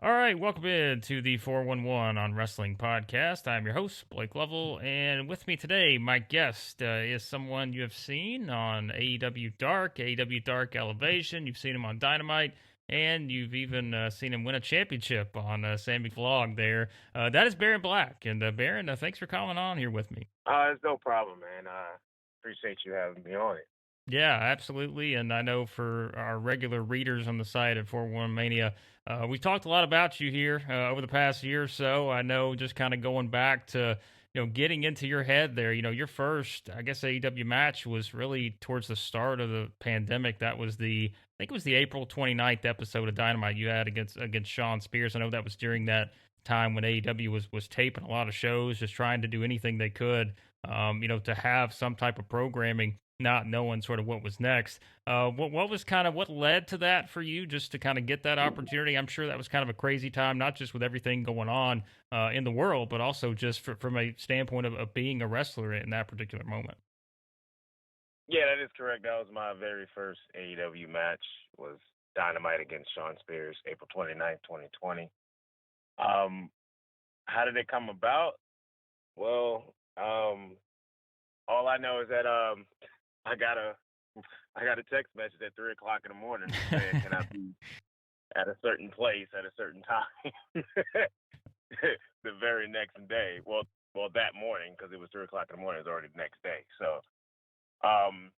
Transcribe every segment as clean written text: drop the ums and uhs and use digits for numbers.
All right, welcome in to the 411 on Wrestling Podcast. I'm your host, Blake Lovell, and with me today, my guest is someone you have seen on AEW Dark, AEW Dark Elevation. You've seen him on Dynamite, and you've even seen him win a championship on Sammy Vlog there. That is Baron Black. And Baron, thanks for calling on here with me. It's no problem, man. Appreciate you having me on it. Yeah, absolutely. And I know for our regular readers on the site at 41 Mania, we've talked a lot about you here over the past year or so. I know just kind of going back to, getting into your head there, your first, I guess, AEW match was really towards the start of the pandemic. That was I think it was the April 29th episode of Dynamite you had against Shawn Spears. I know that was during that time when AEW was taping a lot of shows, just trying to do anything they could, to have some type of programming, not knowing sort of what was next. What was kind of what led to that for you, just to kind of get that opportunity? I'm sure that was kind of a crazy time, not just with everything going on in the world, but also just from a standpoint of being a wrestler in that particular moment. Yeah, that is correct. That was my very first AEW match. Was Dynamite against Shawn Spears, April 29th, 2020. Um, how did it come about? Well, all I know is that I got a I got a text message at 3 o'clock in the morning saying, "Can I be at a certain place at a certain time?" The very next day. Well, that morning because it was 3 o'clock in the morning. It was already the next day. So Um,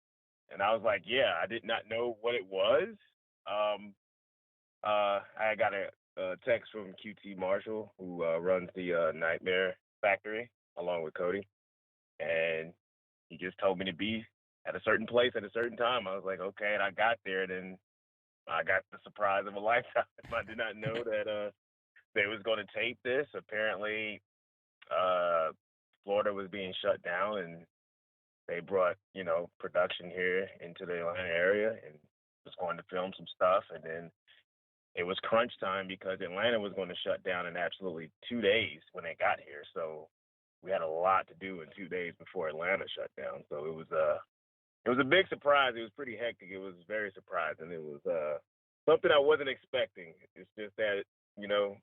and I was like, yeah, I did not know what it was. Um, I got a text from QT Marshall, who runs the Nightmare Factory, along with Cody, and he just told me to be at a certain place at a certain time. I was like, okay, and I got there, and then I got the surprise of a lifetime. I did not know that they was going to tape this. Apparently, uh, Florida was being shut down, and they brought, production here into the Atlanta area and was going to film some stuff. And then it was crunch time because Atlanta was going to shut down in absolutely 2 days when they got here. So we had a lot to do in 2 days before Atlanta shut down. So it was a big surprise. It was pretty hectic. It was very surprising. It was something I wasn't expecting. It's just that,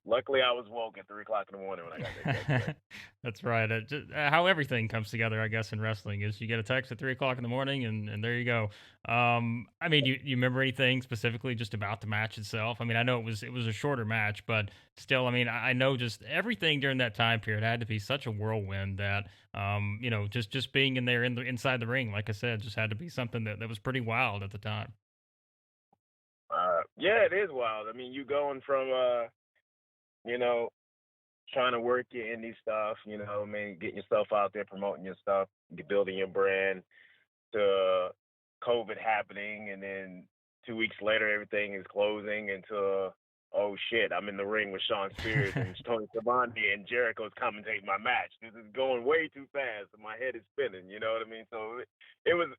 luckily I was woke at 3 o'clock in the morning when I got that text message. That's right. How everything comes together, I guess, in wrestling is you get a text at 3 o'clock in the morning, and there you go. I mean, you remember anything specifically just about the match itself? I mean, I know it was a shorter match, but still, I mean, I know just everything during that time period had to be such a whirlwind that, just being in there inside the ring, like I said, just had to be something that was pretty wild at the time. Yeah, it is wild. I mean, you going from you know, trying to work your indie stuff, I mean, getting yourself out there, promoting your stuff, building your brand, to COVID happening, and then 2 weeks later, everything is closing into, oh shit, I'm in the ring with Shawn Spears and Tony Schiavone and Jericho's commentating my match. This is going way too fast, and my head is spinning. You know what I mean? So it was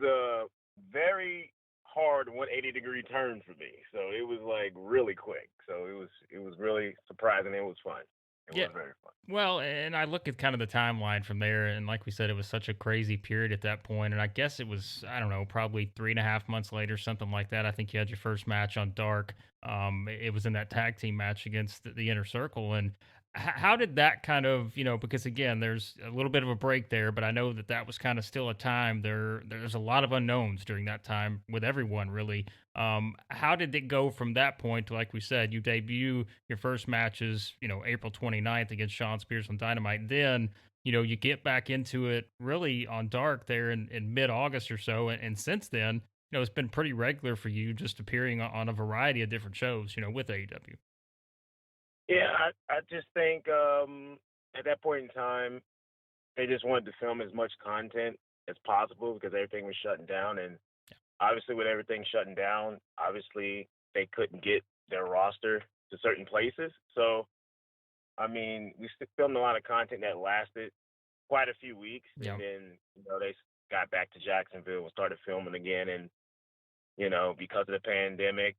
a very hard 180-degree turn for me. So it was like really quick. So it was really surprising. It was fun. It Yeah. was very fun. Well, and I look at kind of the timeline from there, and like we said, it was such a crazy period at that point. And I guess it was, I don't know, probably 3.5 months later, something like that. I think you had your first match on Dark. It was in that tag team match against the Inner Circle. And how did that kind of, because again, there's a little bit of a break there, but I know that was kind of still a time there's a lot of unknowns during that time with everyone, really. How did it go from that point to, like we said, you debut your first match is, April 29th against Shawn Spears on Dynamite. Then, you get back into it really on Dark there in mid August or so. And since then, it's been pretty regular for you just appearing on a variety of different shows, with AEW. Yeah, I just think at that point in time, they just wanted to film as much content as possible because everything was shutting down. And obviously, with everything shutting down, obviously they couldn't get their roster to certain places. So, I mean, we filmed a lot of content that lasted quite a few weeks, and Yeah. then they got back to Jacksonville and started filming again. And because of the pandemic,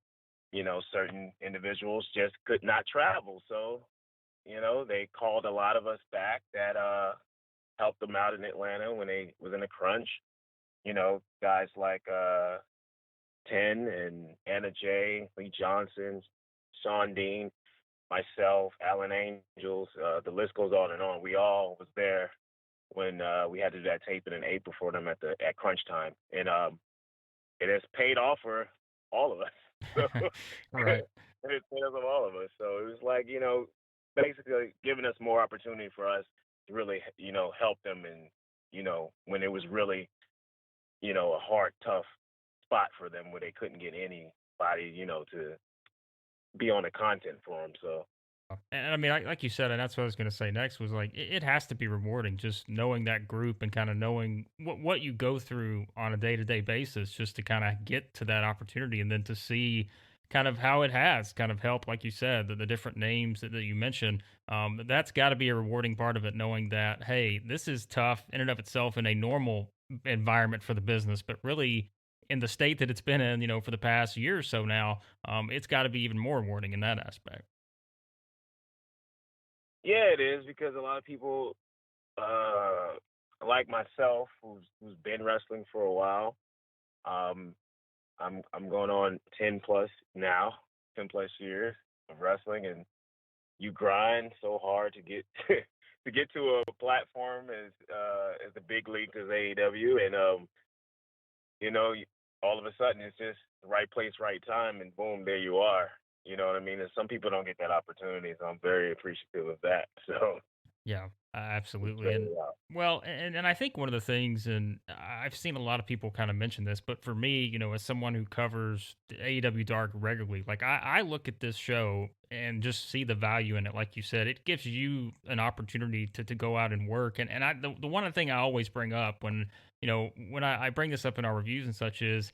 certain individuals just could not travel. So, they called a lot of us back that helped them out in Atlanta when they was in a crunch. Guys like Ten and Anna Jay, Lee Johnson, Sean Dean, myself, Alan Angels, the list goes on and on. We all was there when we had to do that taping in April for them at crunch time, and it has paid off for all of us. So Right. it paid off for all of us. So it was like basically giving us more opportunity for us to really help them, and when it was really a hard, tough spot for them where they couldn't get anybody to be on the content for them. So And I mean, like you said, and that's what I was going to say next was like, it has to be rewarding just knowing that group and kind of knowing what you go through on a day to day basis just to kind of get to that opportunity and then to see kind of how it has kind of helped, like you said, the different names that you mentioned. That's got to be a rewarding part of it, knowing that, hey, this is tough in and of itself in a normal environment for the business, but really in the state that it's been in, for the past year or so now, it's got to be even more rewarding in that aspect. yeah, it is because a lot of people uh, like myself, who's been wrestling for a while. Um, I'm going on 10 plus now, 10 plus years of wrestling, and you grind so hard to get to get to a platform as the big leagues as AEW, and you know, all of a sudden it's just the right place, right time, and boom, there you are. You know what I mean? And some people don't get that opportunity, so I'm very appreciative of that. So Yeah, it's absolutely. very And well, and I think one of the things, and I've seen a lot of people kind of mention this, but for me, as someone who covers the AEW Dark regularly, like I look at this show and just see the value in it. Like you said, it gives you an opportunity to go out and work. And the one thing I always bring up when I bring this up in our reviews and such is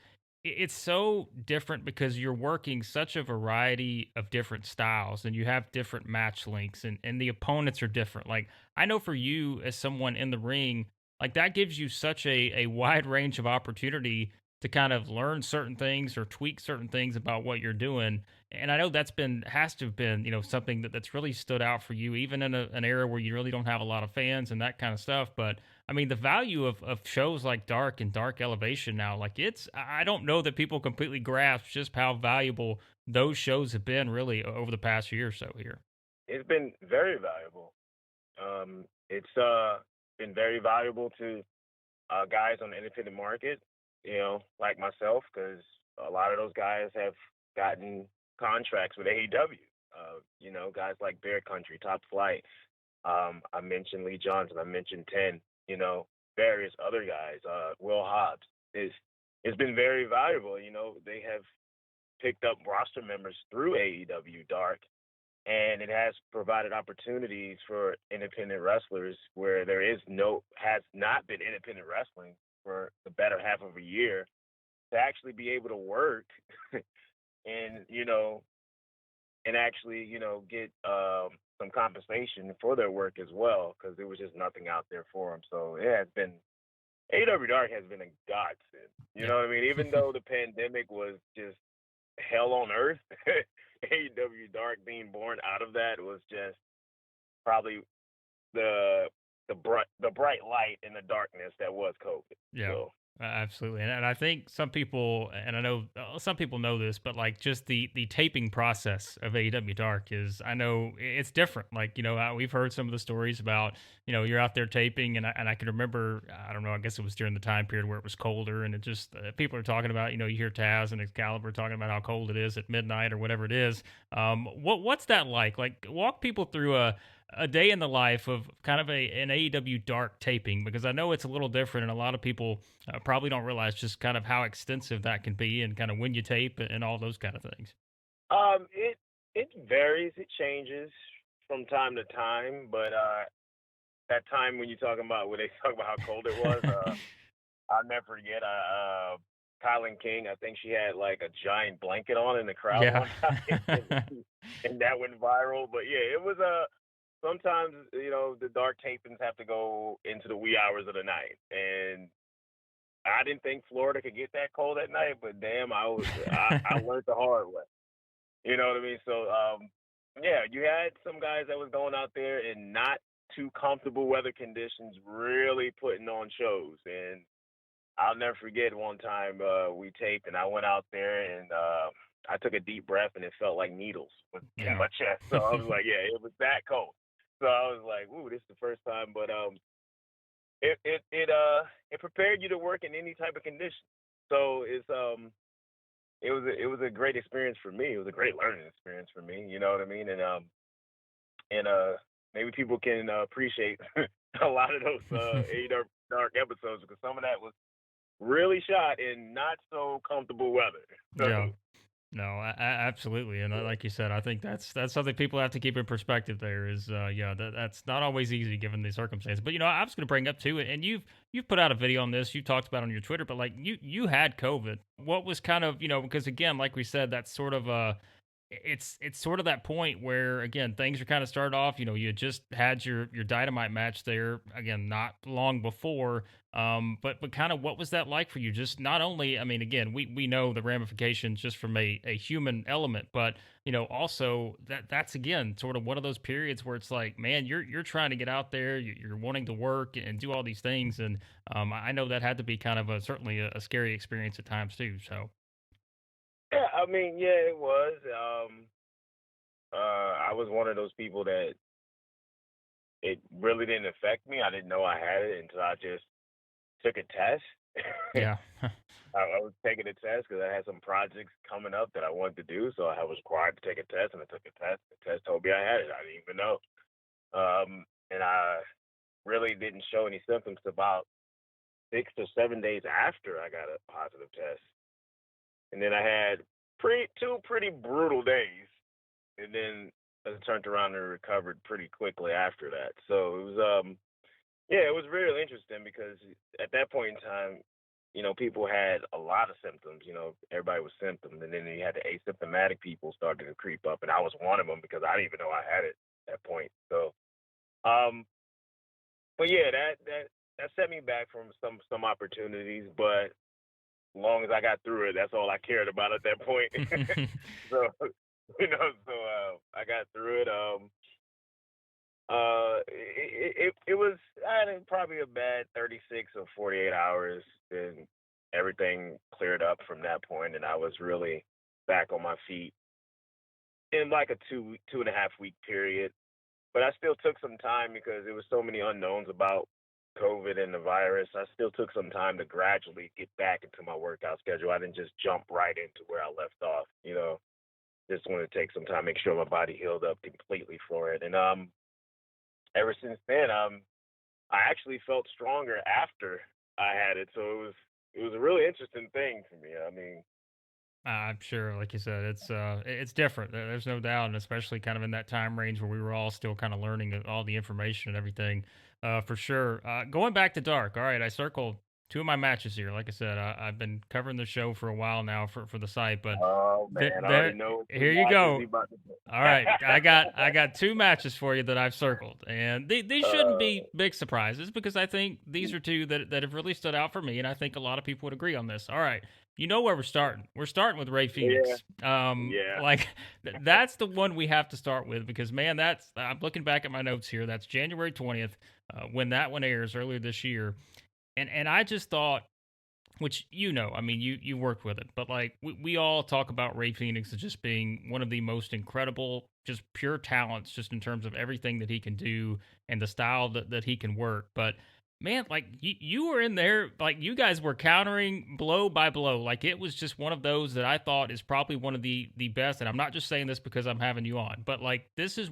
it's so different because you're working such a variety of different styles and you have different match links and the opponents are different. Like I know for you as someone in the ring, like that gives you such a wide range of opportunity to kind of learn certain things or tweak certain things about what you're doing. And I know has to have been, something that's really stood out for you, even in an era where you really don't have a lot of fans and that kind of stuff. But I mean, the value of shows like Dark and Dark Elevation now, like I don't know that people completely grasp just how valuable those shows have been really over the past year or so here. it's been very valuable. It's been very valuable to guys on the independent market, like myself, because a lot of those guys have gotten contracts with AEW. Guys like Bear Country, Top Flight. I mentioned Lee Johnson. I mentioned Ten. Various other guys. Will Hobbs. It's been very valuable. They have picked up roster members through AEW Dark, and it has provided opportunities for independent wrestlers where has not been independent wrestling for the better half of a year to actually be able to work and actually get some compensation for their work as well, because there was just nothing out there for them. So it has been AW Dark has been a godsend. You Yeah. know what I mean? Even though the pandemic was just hell on earth, AW Dark being born out of that was just probably the the bright light in the darkness that was COVID. Yeah, So absolutely. And I think some people, and I know some people know this, but like just the taping process of AEW Dark is, I know it's different. Like we've heard some of the stories about you're out there taping, and I can remember, I don't know, I guess it was during the time period where it was colder, and it just people are talking about you hear Taz and Excalibur talking about how cold it is at midnight or whatever it is. What's that like? Like walk people through a day in the life of kind of an AEW Dark taping, because I know it's a little different and a lot of people probably don't realize just kind of how extensive that can be and kind of when you tape and all those kind of things. it varies, it changes from time to time, but that time when you're talking about when they talk about how cold it was, I'll never forget. Kylan King, I think she had like a giant blanket on in the crowd Yeah. one time, and that went viral. But yeah, it was sometimes the dark tapings have to go into the wee hours of the night, and I didn't think Florida could get that cold at night, but damn, I learned the hard way. You know what I mean? So yeah, you had some guys that was going out there in not too comfortable weather conditions, really putting on shows. And I'll never forget one time we taped, and I went out there, and I took a deep breath and it felt like needles was in Yeah. my chest. So I was like, yeah, it was that cold. So I was like, ooh, this is the first time. But it prepared you to work in any type of condition. So it was a great experience for me. It was a great learning experience for me. You know what I mean? And maybe people can appreciate a lot of those AEW Dark episodes because some of that was really shot in not so comfortable weather. Yeah. So No, absolutely, and like you said, I think that's something people have to keep in perspective. There is, yeah, that's not always easy given the circumstances. But I was going to bring up too, and you've put out a video on this. You talked about it on your Twitter, but like you had COVID. What was kind of because again, like we said, that's sort of it's sort of that point where again things are kind of started off. You had just had your Dynamite match there again not long before. But kind of what was that like for you? Just not only, I mean, again, we know the ramifications just from a human element, but also that's again sort of one of those periods where it's like, man, you're trying to get out there, you're wanting to work and do all these things, and I know that had to be kind of certainly a scary experience at times too. So yeah, I mean, yeah, it was. I was one of those people that it really didn't affect me. I didn't know I had it until I just took a test. yeah, I was taking a test because I had some projects coming up that I wanted to do, so I was required to take a test, and I took a test. The test told me I had it. I didn't even know, and I really didn't show any symptoms about 6 or 7 days after I got a positive test, and then I had two pretty brutal days, and then I turned around and recovered pretty quickly after that. So it was yeah, it was really interesting because at that point in time, people had a lot of symptoms. Everybody was symptoms, and then you had the asymptomatic people starting to creep up, and I was one of them because I didn't even know I had it at that point. So, um, but yeah, that set me back from some opportunities. But as long as I got through it, that's all I cared about at that point. So, I got through it. It was I had probably a bad 36 or 48 hours, and everything cleared up from that point, and I was really back on my feet in like a 2.5 week period. But I still took some time because there was so many unknowns about COVID and the virus. I still took some time to gradually get back into my workout schedule. I didn't just jump right into where I left off. Just wanted to take some time, make sure my body healed up completely for it, and ever since then, I actually felt stronger after I had it. So it was a really interesting thing for me. I mean, I'm sure, like you said, it's different. There's no doubt, and especially kind of in that time range where we were all still kind of learning all the information and everything, for sure. Going back to Dark, all right, I circled two of my matches here. Like I said, I've been covering the show for a while now for the site, but oh man, I already there, know what here two you matches go. you about to All do. right, I got two matches for you that I've circled, and these shouldn't uh, be big surprises because I think these are two that have really stood out for me, and I think a lot of people would agree on this. All right, you know where we're starting? We're starting with Rey yeah, Fenix. yeah. Like that's the one we have to start with because man, that's I'm looking back at my notes here. That's January 20th when that one airs earlier this year, and I just thought which I mean, you worked with it, but like we all talk about Rey Fenix as just being one of the most incredible, just pure talents, just in terms of everything that he can do and the style that he can work. But man, like you were in there, like you guys were countering blow by blow. Like it was just one of those that I thought is probably one of the best. And I'm not just saying this because I'm having you on, but like Uh, this is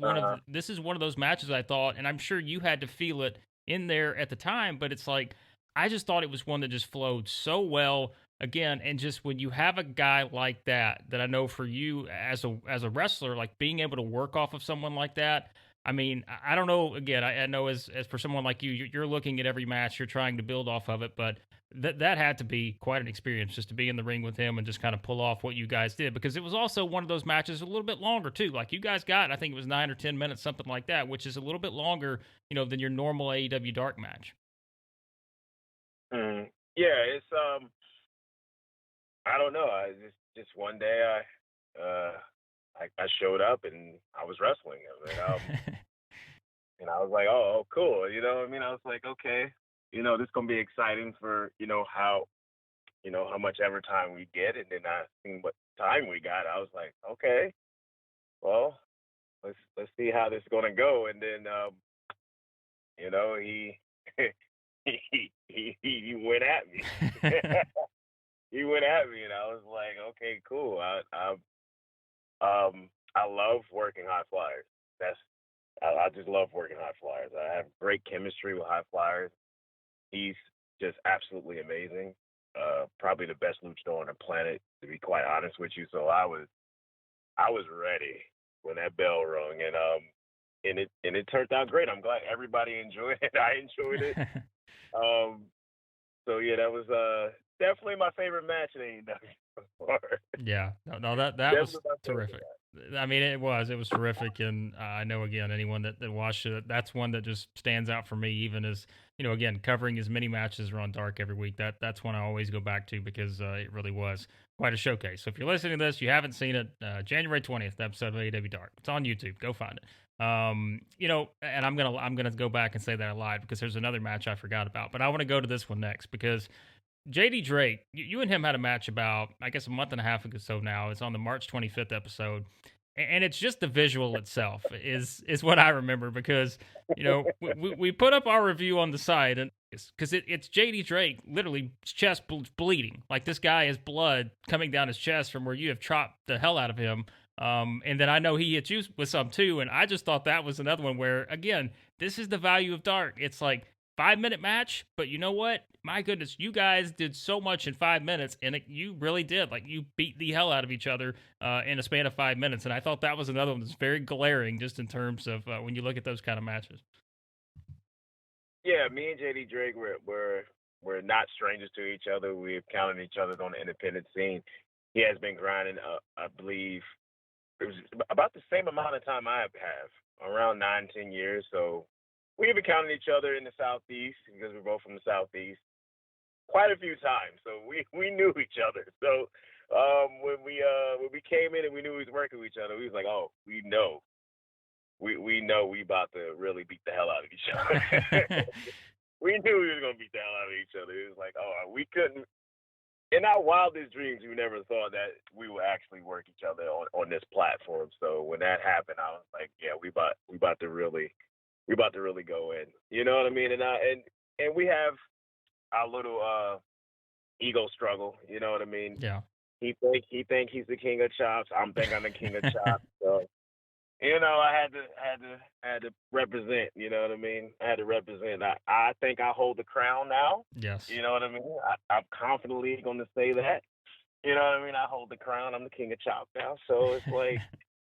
one of those matches I thought, and I'm sure you had to feel it in there at the time, but it's like I just thought it was one that just flowed so well again, and just when you have a guy like that I know for you as a wrestler, like being able to work off of someone like that. I mean, I don't know. Again, I know as for someone like you're looking at every match, you're trying to build off of it, but that had to be quite an experience just to be in the ring with him and just kind of pull off what you guys did because it was also one of those matches a little bit longer too. Like you guys got, I think it was 9 or 10 minutes, something like that, which is a little bit longer, than your normal AEW Dark match. yeah, it's I don't know. I just one day I showed up and I was wrestling. And I was like, oh, cool. You know what I mean? I was like, okay, this gonna be exciting for how much ever time we get. And then I seen what time we got, I was like, okay, well, let's see how this is gonna go. And then he he went at me. He went at me, and I was like, okay, cool. I love working high flyers. I just love working high flyers. I have great chemistry with high flyers. He's just absolutely amazing. Probably the best luchador on the planet, to be quite honest with you. So I was ready when that bell rung, and it turned out great. I'm glad everybody enjoyed it. I enjoyed it. Um, so yeah, that was definitely my favorite match in AEW. Yeah, no, that was Definitely my favorite terrific. match. I mean, it was terrific, and I know again anyone that watched it, that's one that just stands out for me. Even as again covering as many matches are on Dark every week, that's one I always go back to because it really was quite a showcase. So if you're listening to this, you haven't seen it, January 20th episode of AEW Dark, it's on YouTube. Go find it. And I'm gonna go back and say that I lied because there's another match I forgot about, but I want to go to this one next because JD Drake, you and him had a match about, I guess, a month and a half ago. So now it's on the March 25th episode, and it's just the visual itself is what I remember because we put up our review on the site and because it's JD Drake literally chest bleeding, like this guy has blood coming down his chest from where you have chopped the hell out of him. And then I know he hit you with some too, and I just thought that was another one where again, this is the value of Dark. It's like 5 minute match, but you know what? My goodness, you guys did so much in 5 minutes, and you really did. Like you beat the hell out of each other in a span of 5 minutes, and I thought that was another one that's very glaring, just in terms of when you look at those kind of matches. Yeah, me and JD Drake we're not strangers to each other. We've counted each other on the independent scene. He has been grinding. I believe it was about the same amount of time I have, around 9, 10 years. So we've encountered each other in the southeast because we're both from the southeast quite a few times. So we knew each other. So when we came in and we knew we was working with each other, we was like, oh, we know we about to really beat the hell out of each other. We knew we was gonna beat the hell out of each other. It was like, oh, we couldn't. In our wildest dreams, we never thought that we would actually work each other on this platform. So when that happened, I was like, yeah, we about to really go in. You know what I mean? And we have our little ego struggle. You know what I mean? Yeah. He think he's the king of chops. I'm the king of chops. So I had to represent. You know what I mean? I had to represent. I think I hold the crown now. Yes. You know what I mean? I'm confidently going to say that. You know what I mean? I hold the crown. I'm the king of chop now. So it's like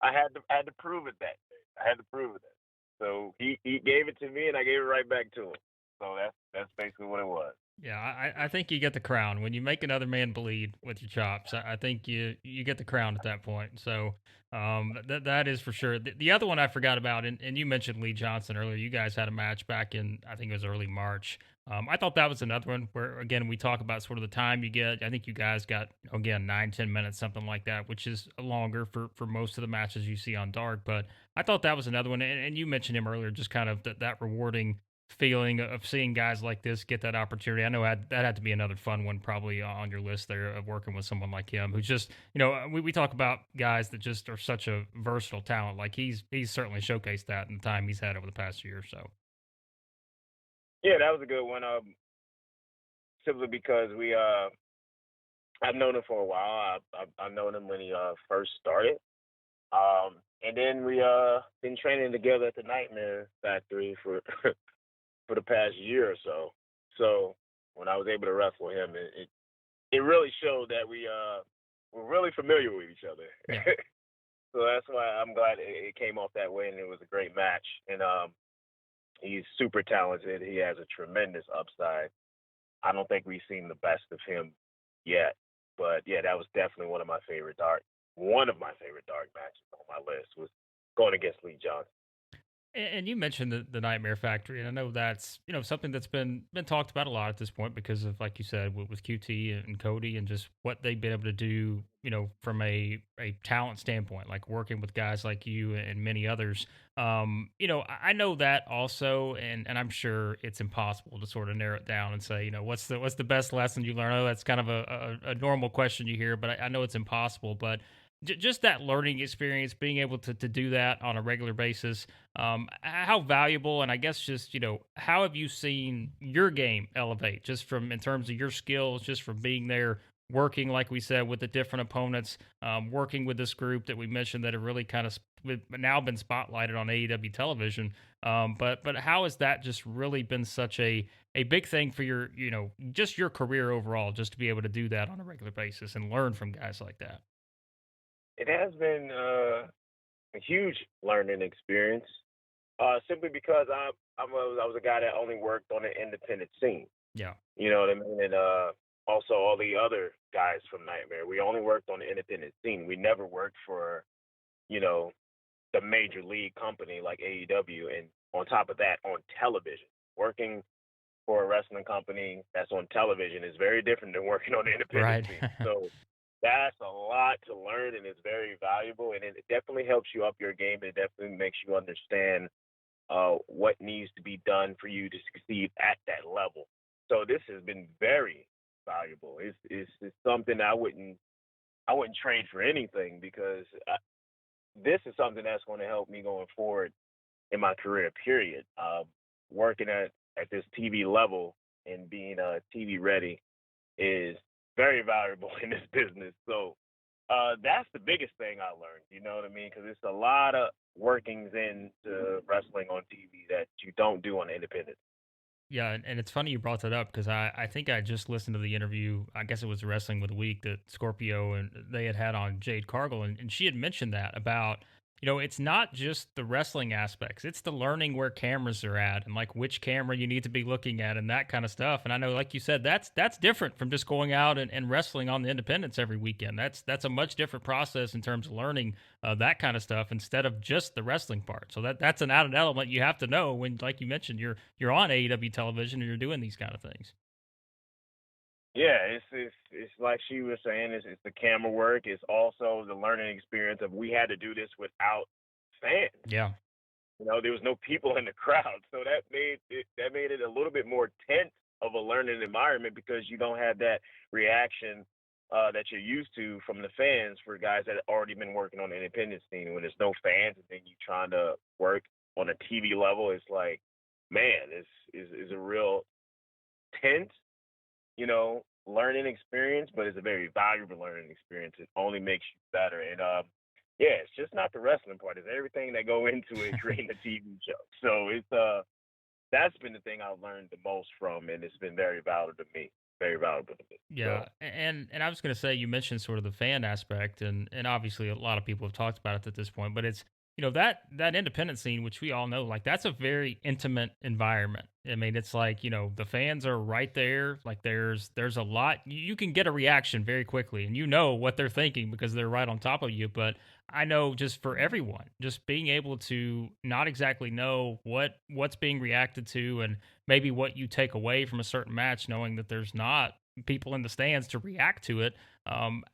I had to prove it that day. I had to prove it that. So he gave it to me, and I gave it right back to him. So that's basically what it was. Yeah, I think you get the crown when you make another man bleed with your chops. I think you get the crown at that point. So that is for sure. The other one I forgot about, and you mentioned Lee Johnson earlier. You guys had a match back in, I think it was early March. I thought that was another one where again we talk about sort of the time you get. I think you guys got again 9-10 minutes, something like that, which is longer for most of the matches you see on Dark. But I thought that was another one, and you mentioned him earlier, just kind of that rewarding feeling of seeing guys like this get that opportunity. I know that had to be another fun one probably on your list there of working with someone like him who's just, we talk about guys that just are such a versatile talent. Like he's certainly showcased that in the time he's had over the past year or so. Yeah, that was a good one. Simply because I've known him for a while. I've known him when he first started. And then we been training together at the Nightmare Factory for for the past year or so. So when I was able to wrestle him, it really showed that we're really familiar with each other. Yeah. So that's why I'm glad it came off that way, and it was a great match. And he's super talented. He has a tremendous upside. I don't think we've seen the best of him yet, but yeah, that was definitely one of my favorite dark matches on my list was going against Lee Johnson. And you mentioned the Nightmare Factory, and I know that's something that's been talked about a lot at this point because of, like you said, with QT and Cody and just what they've been able to do, from a talent standpoint, like working with guys like you and many others. I know that also, and I'm sure it's impossible to sort of narrow it down and say, what's the best lesson you learned. I know that's kind of a normal question you hear, but I know it's impossible. But just that learning experience, being able to do that on a regular basis, how valuable, and I guess just how have you seen your game elevate just from in terms of your skills, just from being there, working like we said with the different opponents, working with this group that we mentioned that have really kind of now been spotlighted on AEW television. But how has that just really been such a big thing for your just your career overall, just to be able to do that on a regular basis and learn from guys like that? It has been a huge learning experience, simply because I was a guy that only worked on the independent scene. Yeah. You know what I mean? And also all the other guys from Nightmare, we only worked on the independent scene. We never worked for you know the major league company like AEW, and on top of that, on television, working for a wrestling company that's on television is very different than working on the independent Right. scene. So that's a lot to learn, and it's very valuable, and it definitely helps you up your game. It definitely makes you understand what needs to be done for you to succeed at that level. So this has been very valuable. It's something I wouldn't trade for anything, because this is something that's going to help me going forward in my career. Period. Working at this TV level and being TV ready is very valuable in this business. So that's the biggest thing I learned. You know what I mean? Because it's a lot of workings into wrestling on TV that you don't do on independent. Yeah, and it's funny you brought that up because I think I just listened to the interview. I guess it was Wrestling with the Week that Scorpio and they had on Jade Cargill, and she had mentioned that about it's not just the wrestling aspects; it's the learning where cameras are at and like which camera you need to be looking at and that kind of stuff. And I know, like you said, that's different from just going out and wrestling on the independents every weekend. That's a much different process in terms of learning that kind of stuff instead of just the wrestling part. So that's an added element you have to know when, like you mentioned, you're on AEW television and you're doing these kind of things. Yeah, it's like she was saying. It's the camera work. It's also the learning experience of, we had to do this without fans. Yeah. There was no people in the crowd, so that made it a little bit more tense of a learning environment, because you don't have that reaction that you're used to from the fans for guys that have already been working on the independent scene. When there's no fans and then you trying to work on a TV level, it's like, man, is a real tense, learning experience, but it's a very valuable learning experience. It only makes you better. And yeah, it's just not the wrestling part. It's everything that go into it creating a TV show. So that's been the thing I've learned the most from, and it's been very valuable to me. Very valuable to me. Yeah, So and I was going to say you mentioned sort of the fan aspect, and obviously a lot of people have talked about it at this point, but it's that independent scene, which we all know, like that's a very intimate environment. I mean, it's like the fans are right there. Like there's a lot you can get a reaction very quickly, and what they're thinking because they're right on top of you. But I know just for everyone, just being able to not exactly know what's being reacted to, and maybe what you take away from a certain match, knowing that there's not people in the stands to react to it.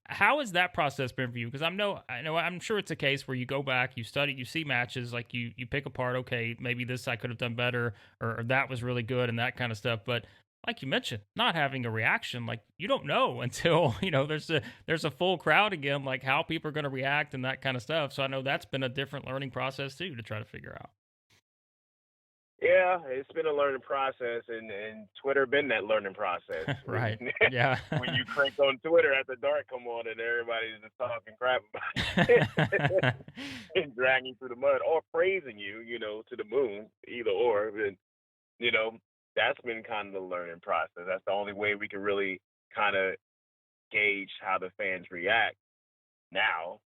How has that process been for you? Because I'm sure it's a case where you go back, you study, you see matches, like you pick apart. Okay, maybe this I could have done better, or that was really good, and that kind of stuff. But like you mentioned, not having a reaction, like you don't know until there's a full crowd again, like how people are going to react and that kind of stuff. So I know that's been a different learning process too to try to figure out. yeah, it's been a learning process, and Twitter been that learning process. When Right. Yeah. when you crank on Twitter after dark come on, and everybody's just talking crap about it and dragging you through the mud, or praising you, to the moon, either or. And you know, that's been kind of the learning process. That's the only way we can really kind of gauge how the fans react now.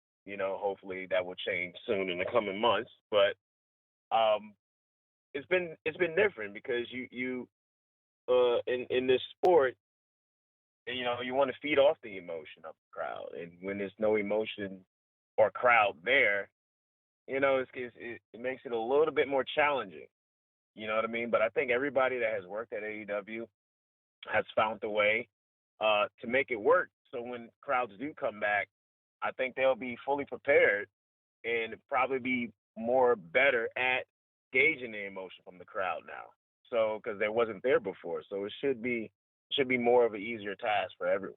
Hopefully that will change soon in the coming months. But um, it's been different, because in this sport, you want to feed off the emotion of the crowd, and when there's no emotion or crowd there, it makes it a little bit more challenging. You know what I mean? But I think everybody that has worked at AEW has found a way to make it work. So when crowds do come back, I think they'll be fully prepared and probably be more better at gauging the emotion from the crowd now. So because there wasn't there before, so it should be more of an easier task for everyone.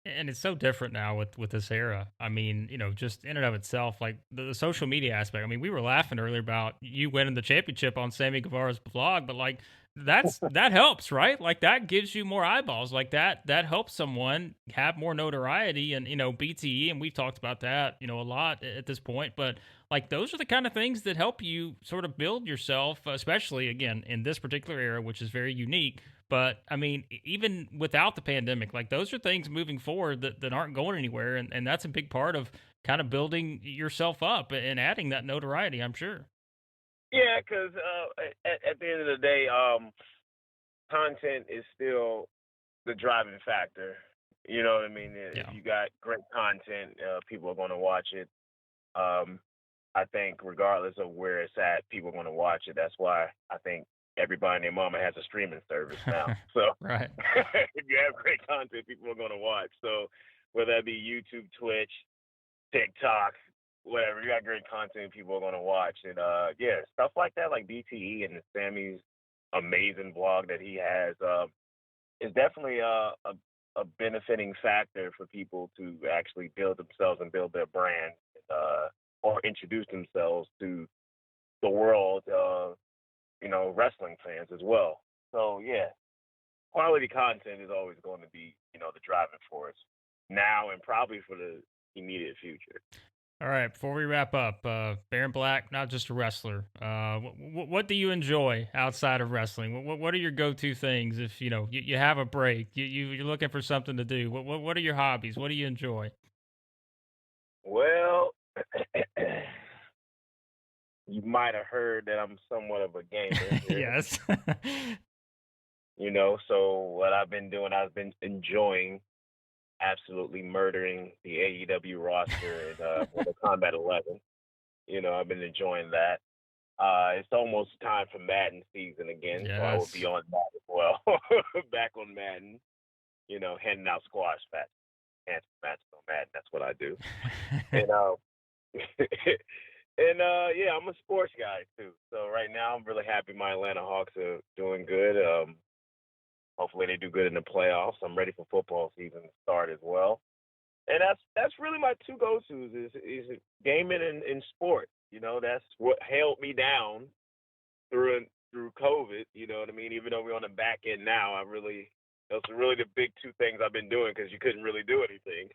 And it's so different now with this era. I mean, just in and of itself, like the social media aspect. I mean, we were laughing earlier about you winning the championship on Sammy Guevara's vlog, but like that helps, right? Like that gives you more eyeballs. Like that helps someone have more notoriety and BTE, and we've talked about that, a lot at this point. But like those are the kind of things that help you sort of build yourself, especially again in this particular era, which is very unique. But I mean, even without the pandemic, like those are things moving forward that aren't going anywhere. And that's a big part of kind of building yourself up and adding that notoriety, I'm sure. Yeah, because at the end of the day, content is still the driving factor. You know what I mean? If Yeah. you got great content, people are going to watch it. Um, I think regardless of where it's at, people are going to watch it. That's why I think everybody and their mama has a streaming service now. So Right. if you have great content, people are going to watch. So whether that be YouTube, Twitch, TikTok, whatever, you got great content, people are going to watch. And yeah, stuff like that, like BTE and Sammy's amazing vlog that he has, is definitely a benefiting factor for people to actually build themselves and build their brand, or introduce themselves to the world of wrestling fans as well. So yeah, quality content is always going to be the driving force now and probably for the immediate future. All right. Before we wrap up, Baron Black, not just a wrestler. What do you enjoy outside of wrestling? What are your go-to things if you have a break? You're looking for something to do. What are your hobbies? What do you enjoy? Well, you might have heard that I'm somewhat of a gamer here. Yes. So what I've been doing, I've been enjoying absolutely murdering the AEW roster in Mortal Kombat 11. I've been enjoying that. It's almost time for Madden season again, so I will be Yes. on that as well. Back on Madden, handing out squash matches on Madden. That's what I do. And yeah, I'm a sports guy too. So right now, I'm really happy my Atlanta Hawks are doing good. Hopefully, they do good in the playoffs. I'm ready for football season to start as well. And that's really my two go-tos is gaming and sport. That's what held me down through COVID. You know what I mean? Even though we're on the back end now, those are really the big two things I've been doing because you couldn't really do anything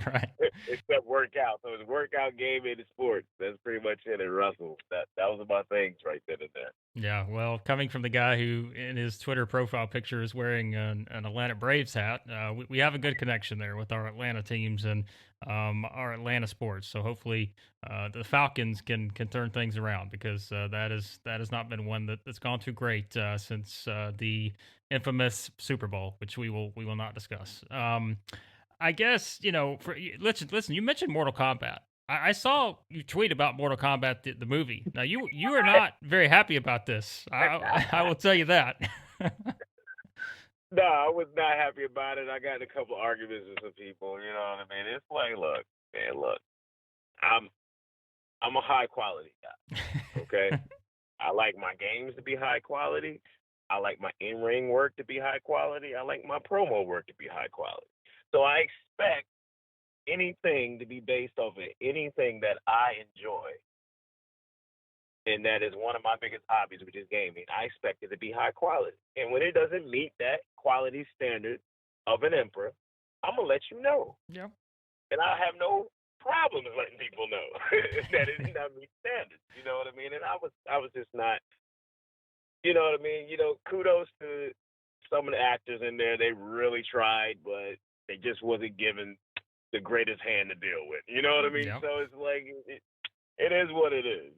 Right. except workout. So it's workout, gaming, and sports. That's pretty much it. And Russell, that was my things right then and there. Yeah, well, coming from the guy who in his Twitter profile picture is wearing an Atlanta Braves hat, we have a good connection there with our Atlanta teams and our Atlanta sports. So hopefully the Falcons can turn things around because that has not been one that's gone too great since the infamous Super Bowl, which we will not discuss. I guess listen. You mentioned Mortal Kombat. I saw you tweet about Mortal Kombat the movie. Now you are not very happy about this. I will tell you that. No, I was not happy about it. I got in a couple arguments with some people. You know what I mean? It's like, look, man, look. I'm I'm a high quality guy. Okay, I like my games to be high quality. I like my in ring work to be high quality. I like my promo work to be high quality. So I expect anything to be based off of anything that I enjoy, and that is one of my biggest hobbies, which is gaming. I expect it to be high quality. And when it doesn't meet that quality standard of an emperor, I'm gonna let you know. Yeah. And I have no problem in letting people know that it did not meet standards. You know what I mean? And I was just not. You know what I mean? Kudos to some of the actors in there. They really tried, but they just wasn't given the greatest hand to deal with. You know what I mean? Yeah. So it's like it is what it is.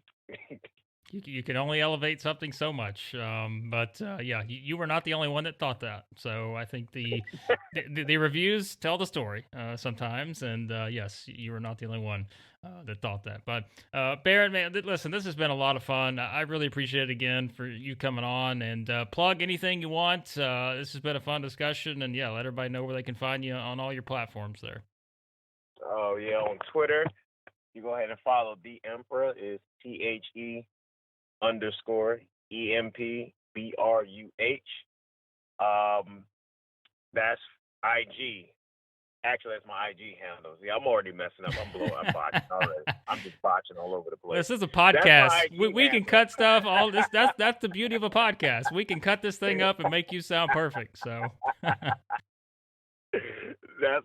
You can only elevate something so much. But yeah, you were not the only one that thought that. So I think the reviews tell the story sometimes. And yes, you were not the only one that thought that. But Barrett, man, listen, this has been a lot of fun. I really appreciate it again for you coming on and plug anything you want. This has been a fun discussion. And yeah, let everybody know where they can find you on all your platforms there. Oh yeah, on Twitter, you go ahead and follow the Emperor is THE_EMPBRUH. That's IG. Actually, that's my IG handle. See, I'm already messing up. I'm botching already. I'm just botching all over the place. This is a podcast. We can handle. cut stuff. All this. That's the beauty of a podcast. We can cut this thing up and make you sound perfect. So. That's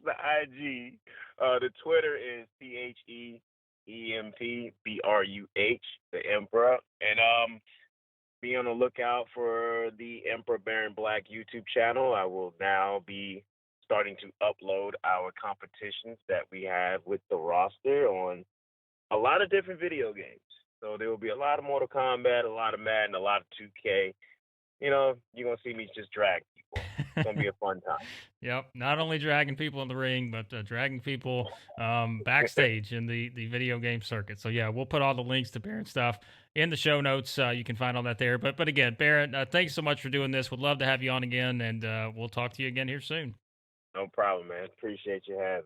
the IG. The Twitter is THEEMPBRUH, the Emperor. And be on the lookout for the Emperor Baron Black YouTube channel. I will now be starting to upload our competitions that we have with the roster on a lot of different video games. So there will be a lot of Mortal Kombat, a lot of Madden, a lot of 2K. You know, you're going to see me just drag people. It's going to be a fun time. Yep. Not only dragging people in the ring, but dragging people backstage in the video game circuit. So, yeah, we'll put all the links to Baron stuff in the show notes. You can find all that there. But again, Baron, thanks so much for doing this. Would love to have you on again, and we'll talk to you again here soon. No problem, man. Appreciate you having me.